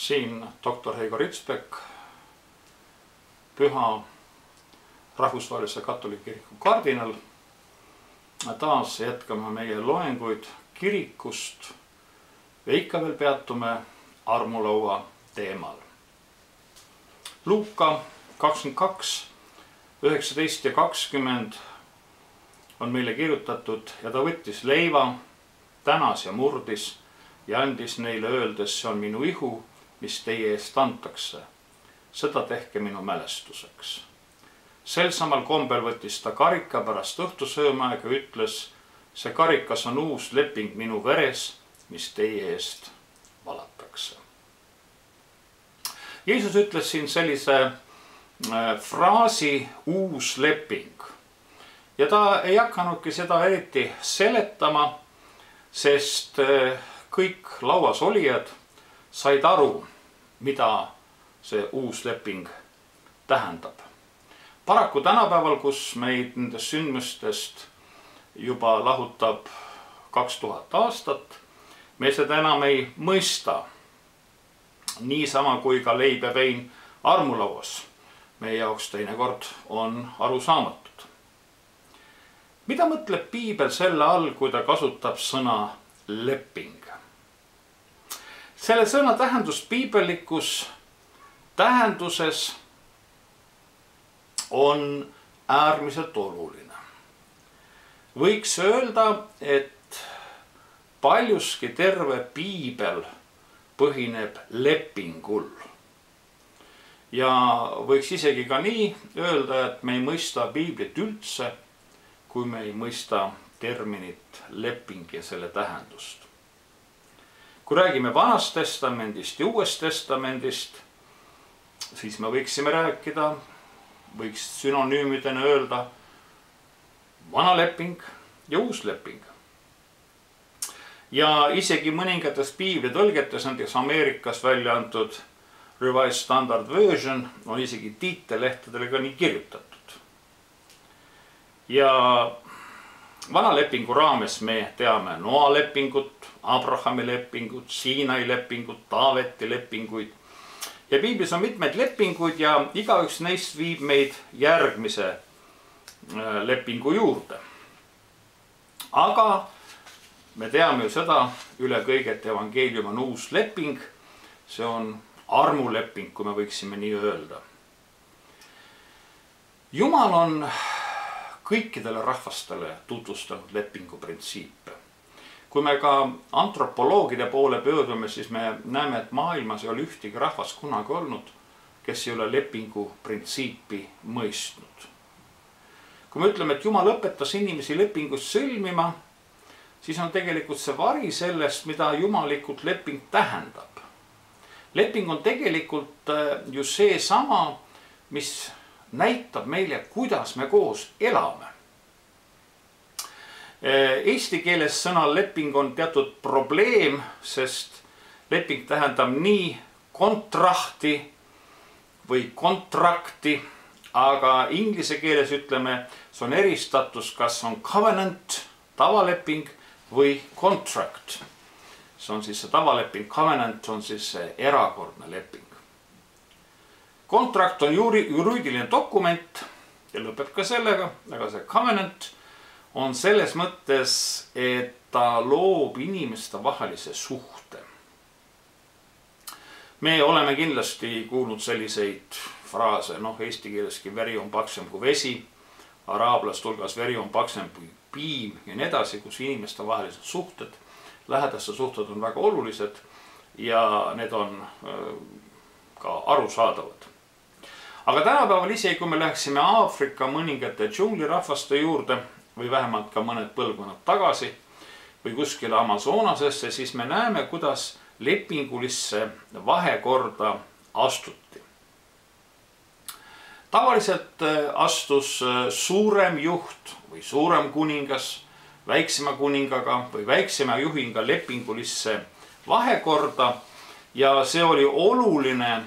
Siin doktor Heigo Ritsbeck, Püha Rahvusvahelise Katoliku Kiriku kardinal. Taas jätkame meie loenguid kirikust ja ikka veel peatume armulaua teemal. Luuka 22, 19 ja 20 on meile kirjutatud ja ta võttis leiva, tänas ja murdis ja andis neile öeldes, see on minu ihu, mis teie eest antakse. Seda tehke minu mälestuseks. Sel samal kombel võttis ta karika pärast õhtusöömaaega ja ütles, see karikas on uus leping minu veres, mis teie eest valatakse. Jeesus ütles siin sellise fraasi uus leping ja ta ei hakanudki seda eriti seletama, sest kõik lauas olijad said aru, mida see uus leping tähendab. Paraku tänapäeval, kus meid nendest sündmustest juba lahutab 2000 aastat, me seda enam ei mõista. Niisama kui ka leib ja vein armulauas meie jaoks teinekord on arusaamatud. Mida mõtleb Piibel selle all, kui ta kasutab sõna leping? Selle sõna tähendus piibellikus tähenduses on äärmiselt oluline. Võiks öelda, et paljuski terve Piibel põhineb lepingul. Ja võiks isegi ka nii öelda, et me ei mõista Piiblit üldse, kui me ei mõista terminit leping ja selle tähendust. Kui räägime Vanast Testamendist ja Uuest Testamendist, siis me võiksime rääkida, võiks sünonüümidena öelda vana leping ja uus leping. Ja isegi mõningates Piibli tõlgetes, näiteks Ameerikas välja antud Revised Standard Version, on isegi tiitellehtedele ka nii kirjutatud. Ja vana lepingu raames me teame Noa lepingut, Abrahami lepingut, Siinai lepingut, Taaveti lepinguid. Ja Piiblis on mitmeid lepinguid ja igaüks neist viib meid järgmise lepingu juurde. Aga me teame ju seda üle kõige, et evangeelium on uus leping. See on armuleping, kui me võiksime nii öelda. Jumal on kõikidele rahvastele tutvustanud lepingu printsiipe. Kui me ka antropoloogide poole pöördume, siis me näeme, et maailmas ei ole ühtegi rahvast kunagi olnud, kes ei ole lepingu printsiipi mõistnud. Kui me ütleme, et Jumal õpetas inimesi lepingust sõlmima, siis on tegelikult see vari sellest, mida jumalikult leping tähendab. Leping on tegelikult ju see sama, mis näitab meile, kuidas me koos elame. Eesti keeles sõna leping on teatud probleem, sest leping tähendab nii kontrahti või kontrakti, aga inglise keeles ütleme, see on eristatus, kas on covenant, tavaleping või contract. See on siis see tavaleping, covenant on siis see erakordne leping. Kontrakt on juriidiline dokument ja lõpeb ka sellega, aga see covenant on selles mõttes, et ta loob inimeste vahelise suhte. Me oleme kindlasti kuulnud selliseid fraase, eesti keeleski veri on paksem kui vesi, araablaste hulgas veri on paksem kui piim ja nii edasi, kus inimeste vahelised suhted, lähedaste suhted on väga olulised ja need on ka arusaadavad. Aga tänapäeval isegi, kui me läheksime Aafrika mõningate džunglirahvaste juurde, või vähemalt ka mõned põlvkonnad tagasi või kuskile Amazonasesse, siis me näeme, kuidas lepingulisse vahekorda astuti. Tavaliselt astus suurem juht või suurem kuningas väiksema kuningaga või väiksema juhinga lepingulisse vahekorda ja see oli oluline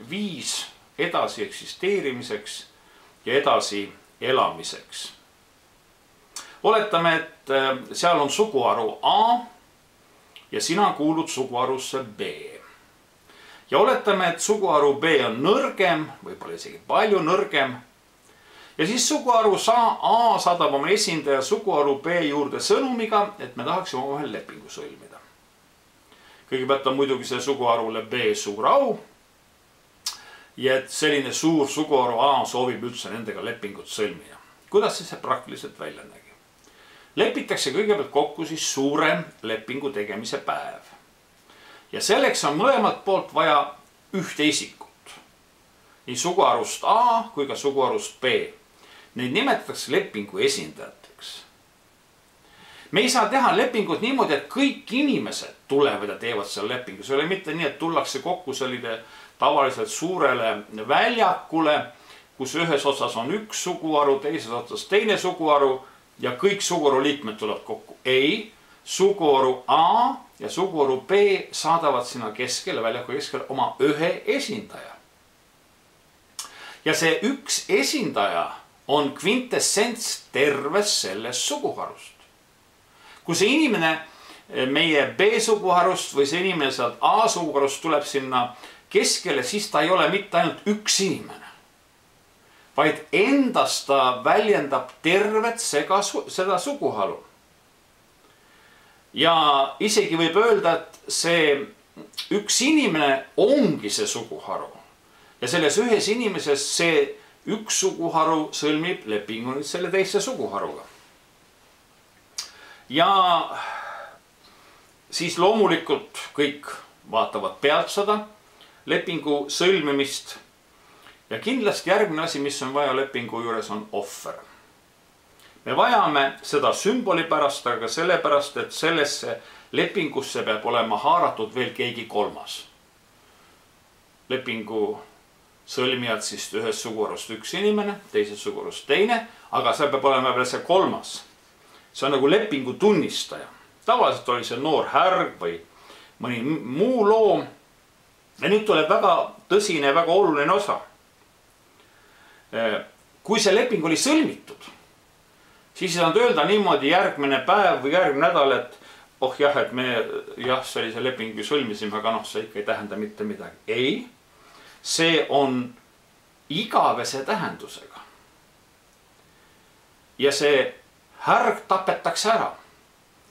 viis edasi eksisteerimiseks ja edasi elamiseks. Oletame, et seal on suguharu A ja sina kuulud suguharusse B. ja oletame, et suguharu B on nõrgem, võib-olla isegi palju nõrgem. Ja siis suguharu A saadab oma esindaja suguharu B juurde sõnumiga, et me tahaksime omavahel lepingu sõlmida. Kõigepealt on muidugi see suguharule B suur au. Ja et selline suur suguharu A soovib üldse nendega lepingut sõlmida. Kuidas see praktiliselt välja nägi? Lepitakse kõigepealt kokku siis suurem lepingu tegemise päev. Ja selleks on mõlemalt poolt vaja ühte isikut. Nii suguharust A kui ka suguharust B. Neid nimetatakse lepingu esindajateks. Me ei saa teha lepingut niimoodi, et kõik inimesed tulevad ja teevad seal lepingu. See oli mitte nii, et tullakse kokku selline tavaliselt suurele väljakule, kus ühes otsas on üks suguharu, teises otsas teine suguharu ja kõik suguharu liikmed tulevad kokku. Ei, suguharu A ja suguharu B saadavad sinna keskele, väljaku keskele oma ühe esindaja. Ja see üks esindaja on kvintessents terves sellest suguharust. Kui see inimene meie B suguharust või see inimene sealt A suguharust tuleb sinna keskele, siis ta ei ole mitte ainult üks inimene, vaid endast ta väljendab tervet seda suguharu. Ja isegi võib öelda, et see üks inimene ongi see suguharu. Ja selles ühes inimeses see üks suguharu sõlmib lepingu nüüd selle teise suguharuga. Ja siis loomulikult kõik vaatavad pealt seda lepingu sõlmimist. Ja kindlasti järgmine asi, mis on vaja lepingu juures, on ohver. Me vajame seda sümboli pärast, aga sellepärast, et sellesse lepingusse peab olema haaratud veel keegi kolmas. Lepingu sõlmijad siis ühes suguharust üks inimene, teises suguharust teine, aga see peab olema veel see kolmas. See on nagu lepingu tunnistaja. Tavaliselt oli see noor härg või mõni muu loom. Ja nüüd tuleb väga tõsine ja väga oluline osa. Kui see leping oli sõlmitud, siis ei saanud öelda niimoodi järgmine päev või järgmine nädal, et oh jah, et me sellise lepingu sõlmisime, aga see ikka ei tähenda mitte midagi. Ei, see on igavese tähendusega. Ja see härg tapetakse ära.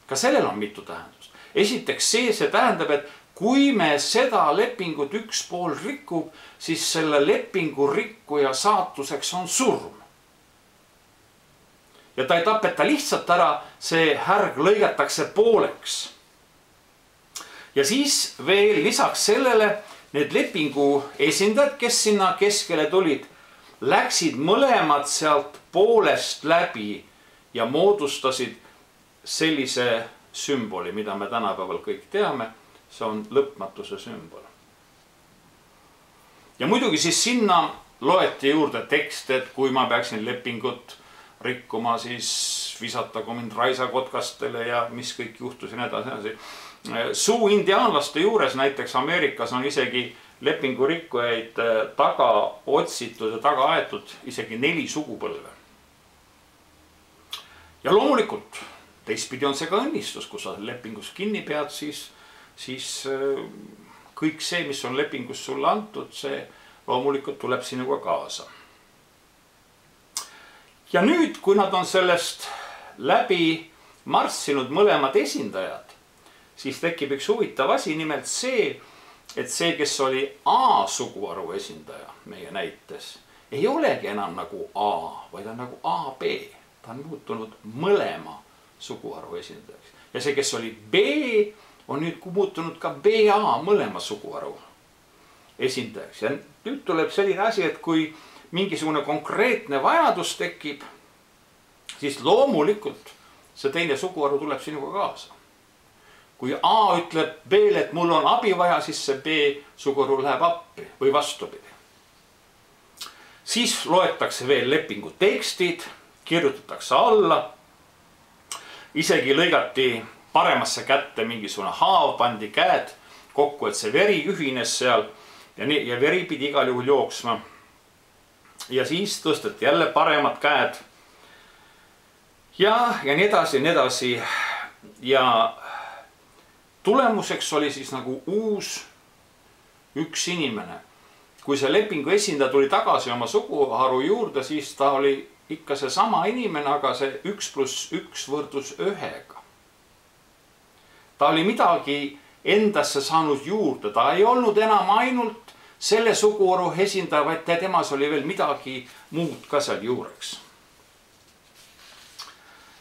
Ka sellel on mitu tähendust. Esiteks see tähendab, et kui me seda lepingut üks pool rikub, siis selle lepingu rikkuja saatuseks on surm. Ja ta ei tapeta lihtsalt ära, see härg lõigatakse pooleks. Ja siis veel lisaks sellele need lepingu esindajad, kes sinna keskele tulid, läksid mõlemad sealt poolest läbi ja moodustasid sellise sümboli, mida me tänapäeval kõik teame. See on lõpmatuse sümbol. Ja muidugi siis sinna loeti juurde tekst, et kui ma peaksin lepingut rikkuma, siis visatagu mind raisakotkastele ja mis kõik juhtus ja nii edasi. Suu indiaanlaste juures näiteks Ameerikas on isegi lepingu rikkujaid taga otsitud ja taga aetud isegi 4 sugupõlve. Ja loomulikult teistpidi on see ka õnnistus, kui sa lepingus kinni pead, siis kõik see, mis on lepingus sulle antud, see loomulikult tuleb sinuga kaasa. Ja nüüd, kui nad on sellest läbi marssinud mõlemad esindajad, siis tekib üks huvitav asi, nimelt see, et see, kes oli A suguharu esindaja meie näites, ei olegi enam nagu A, vaid on nagu AB. Ta on muutunud mõlema suguharu esindajaks. Ja see, kes oli B, on nüüd muutunud ka BA mõlema suguharu esindajaks. Ja nüüd tuleb selline asi, et kui mingisugune konkreetne vajadus tekib, siis loomulikult see teine suguharu tuleb sinuga kaasa. Kui A ütleb B-le, et mul on abi vaja, siis see B suguharu läheb appi või vastupidi. Siis loetakse veel lepingu tekstid, kirjutatakse alla. Isegi lõigati paremasse kätte mingisugune haav, pandi käed kokku, et see veri ühines seal ja veri pidi igal juhul jooksma. Ja siis tõsteti jälle paremad käed. Ja nii edasi ja nii edasi. Ja tulemuseks oli siis nagu uus üks inimene. Kui see lepingu esindaja tuli tagasi oma suguharu juurde, siis ta oli ikka seesama inimene, aga see 1 + 1 võrdus 1-ga. Ta oli midagi endasse saanud juurde, ta ei olnud enam ainult selle suguharu esindaja, vaid temas oli veel midagi muud ka seal juureks.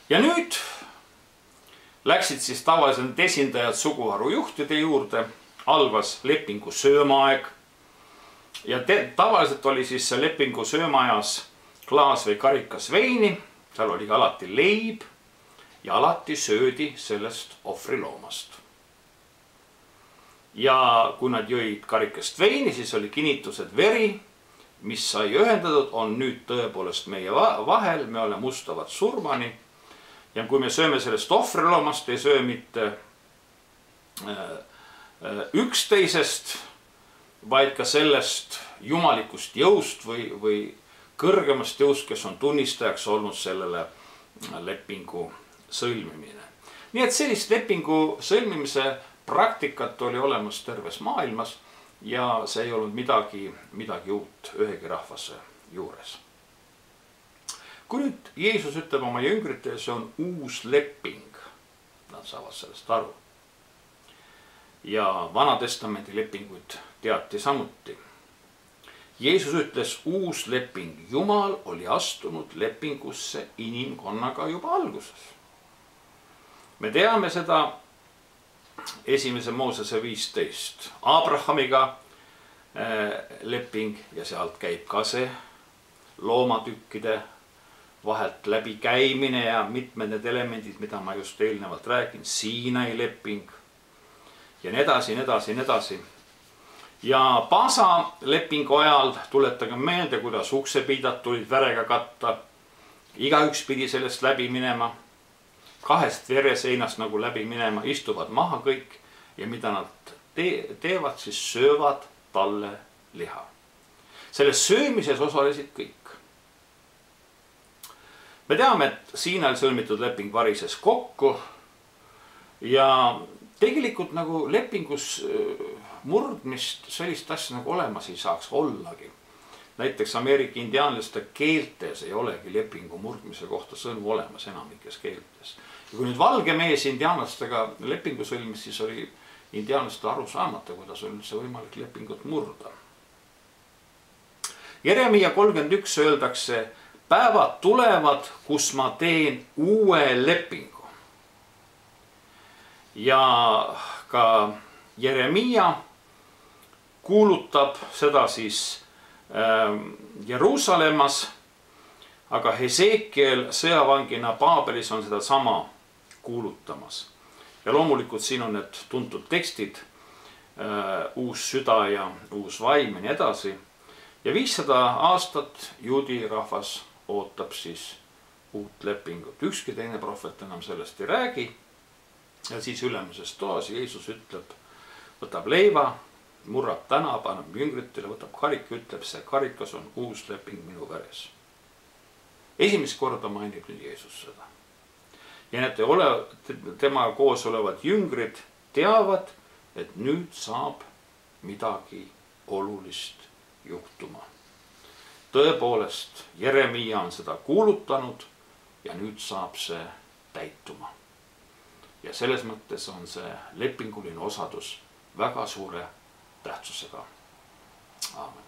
Ja nüüd läksid siis tavaliselt esindajad suguharu juhtide juurde, algas lepingu söömaaeg. Ja tavaliselt oli siis see lepingu söömaajas klaas või karikas veini, seal oli ka alati leib ja alati söödi sellest ohvriloomast. Ja kui nad jõid karikast veini, siis oli kinnitus, et veri, mis sai ühendatud, on nüüd tõepoolest meie vahel, me oleme ustavad surmani. Ja kui me sööme sellest ohvriloomast, ei söö mitte üksteisest, vaid ka sellest jumalikust jõust või kõrgemast jõust, kes on tunnistajaks olnud sellele lepingu sõlmimine. Nii et sellist lepingu sõlmimise praktikat oli olemas terves maailmas ja see ei olnud midagi uut ühegi rahvase juures. Kui nüüd Jeesus ütleb oma jüngritele, see on uus leping, nad saavad sellest aru. Ja Vana-testamendi lepinguid teati samuti. Jeesus ütles uus leping. Jumal oli astunud lepingusse inimkonnaga juba alguses. Me teame seda 1. Moosese 15. Abrahamiga leping ja sealt käib ka see loomatükkide vahelt läbi käimine ja mitmed need elemendid, mida ma just eelnevalt räägin, Siinai leping ja nii edasi, nii edasi, nii edasi. Ja Paasa lepingu ajal tuletage meelde, kuidas uksepiidad tulid verega katta. Igaüks pidi sellest läbi minema, 2 vereseinast nagu läbi minema, istuvad maha kõik ja mida nad teevad, siis söövad talle liha. Selles söömises osalesid kõik. Me teame, et Siinal sõlmitud leping varises kokku ja tegelikult nagu lepingus murdmist sellist asja nagu olemas ei saaks ollagi. Näiteks Ameerika indiaanlaste keeltes ei olegi lepingu murdmise kohta sõnu olemas enamikes keeltes. Ja kui nüüd valge mees indiaanlastega lepingu sõlmis, siis oli indiaanlaste aru saamata, kuidas on üldse võimalik lepingut murda. Jeremia 31 öeldakse, päevad tulevad, kus ma teen uue lepingu. Ja ka Jeremia kuulutab seda siis Jeruusalemmas, aga Hesekiel sõjavangina Paabelis on seda sama kuulutamas. Ja loomulikult siin on need tuntud tekstid, uus süda ja uus vaim ja nii edasi. Ja 500 aastat juudi rahvas ootab siis uut lepingut. Ükski teine prohvet enam sellest ei räägi. Ja siis ülemises toas Jeesus ütleb, võtab leiva, murrab täna, paneb jüngritele, võtab karika, ütleb, see karikas on uus leping minu veres. Esimest korda mainib nüüd Jeesus seda. Ja need tema koos olevad jüngrid teavad, et nüüd saab midagi olulist juhtuma. Tõepoolest, Jeremia on seda kuulutanud ja nüüd saab see täituma. Ja selles mõttes on see lepinguline osadus väga suure tähtsusega. Aamen.